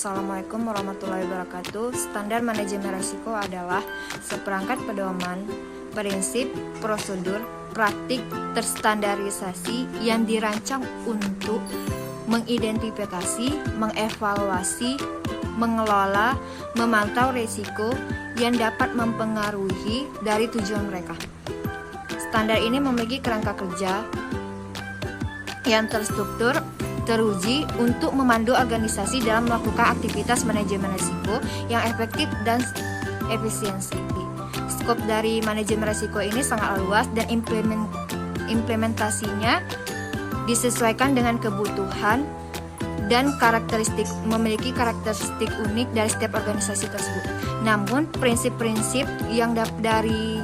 Assalamualaikum warahmatullahi wabarakatuh. Standar manajemen risiko adalah seperangkat pedoman, prinsip, prosedur, praktik terstandarisasi yang dirancang untuk mengidentifikasi, mengevaluasi, mengelola, memantau risiko yang dapat mempengaruhi dari tujuan mereka. Standar ini memiliki kerangka kerja yang terstruktur, teruji untuk memandu organisasi dalam melakukan aktivitas manajemen risiko yang efektif dan efisiensi. Skop dari manajemen risiko ini sangat luas dan implementasinya disesuaikan dengan kebutuhan dan memiliki karakteristik unik dari setiap organisasi tersebut. Namun, prinsip-prinsip yang dari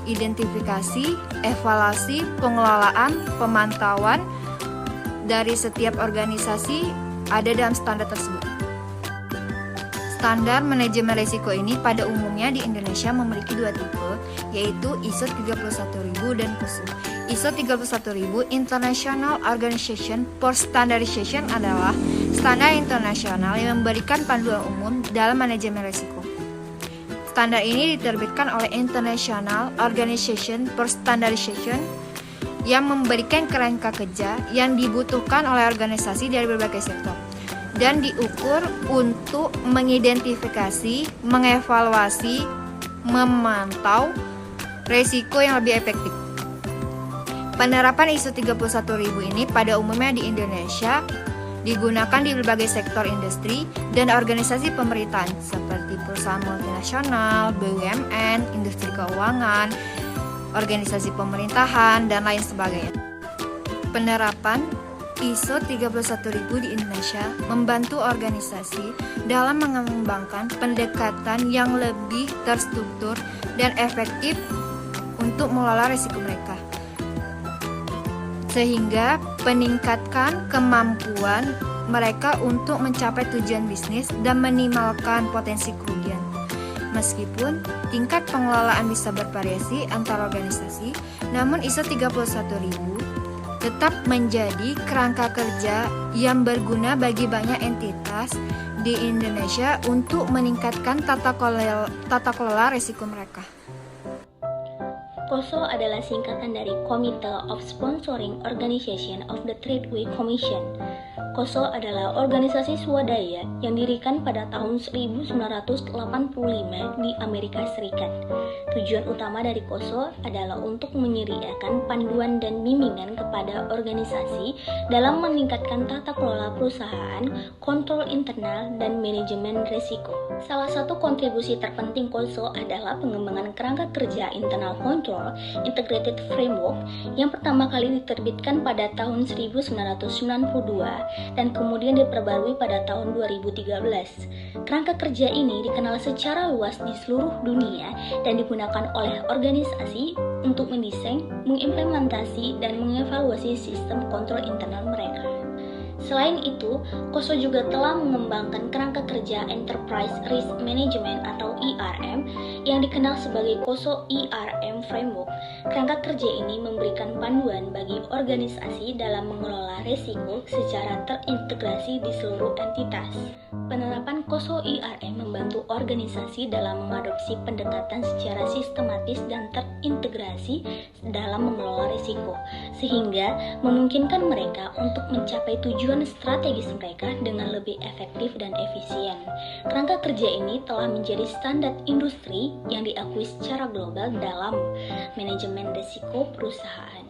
identifikasi, evaluasi, pengelolaan, pemantauan dari setiap organisasi ada dalam standar tersebut. Standar manajemen risiko ini pada umumnya di Indonesia memiliki dua tipe, yaitu ISO 31000 dan KOSO. ISO 31000 International Organization for Standardization adalah standar internasional yang memberikan panduan umum dalam manajemen risiko. Standar ini diterbitkan oleh International Organization for Standardization yang memberikan kerangka kerja yang dibutuhkan oleh organisasi dari berbagai sektor dan diukur untuk mengidentifikasi, mengevaluasi, memantau risiko yang lebih efektif. Penerapan ISO 31000 ini pada umumnya di Indonesia digunakan di berbagai sektor industri dan organisasi pemerintahan seperti perusahaan multinasional, BUMN, industri keuangan, organisasi pemerintahan, dan lain sebagainya. Penerapan ISO 31000 di Indonesia membantu organisasi dalam mengembangkan pendekatan yang lebih terstruktur dan efektif untuk mengelola risiko mereka, sehingga meningkatkan kemampuan mereka untuk mencapai tujuan bisnis dan minimalkan potensi kerugian. Meskipun tingkat pengelolaan bisa bervariasi antar organisasi, namun ISO 31000 tetap menjadi kerangka kerja yang berguna bagi banyak entitas di Indonesia untuk meningkatkan tata kelola risiko mereka. KOSO adalah singkatan dari Committee of Sponsoring Organization of the Tradeway Commission. KOSO adalah organisasi swadaya yang didirikan pada tahun 1985 di Amerika Serikat. Tujuan utama dari KOSO adalah untuk menyediakan panduan dan bimbingan kepada organisasi dalam meningkatkan tata kelola perusahaan, kontrol internal, dan manajemen risiko. Salah satu kontribusi terpenting KOSO adalah pengembangan kerangka kerja internal control Integrated Framework yang pertama kali diterbitkan pada tahun 1992 dan kemudian diperbarui pada tahun 2013. Kerangka kerja ini dikenal secara luas di seluruh dunia dan digunakan oleh organisasi untuk mendesain, mengimplementasi, dan mengevaluasi sistem kontrol internal mereka. Selain itu, KOSO juga telah mengembangkan kerangka kerja Enterprise Risk Management atau ERM yang dikenal sebagai KOSO ERM Framework. Kerangka kerja ini memberikan panduan bagi organisasi dalam mengelola risiko secara terintegrasi di seluruh entitas. Penerapan KOSO ERM membantu organisasi dalam mengadopsi pendekatan secara sistematis dan terintegrasi dalam mengelola risiko, sehingga memungkinkan mereka untuk mencapai tujuan strategis mereka dengan lebih efektif dan efisien. Kerangka kerja ini telah menjadi standar industri yang diakui secara global dalam manajemen risiko perusahaan.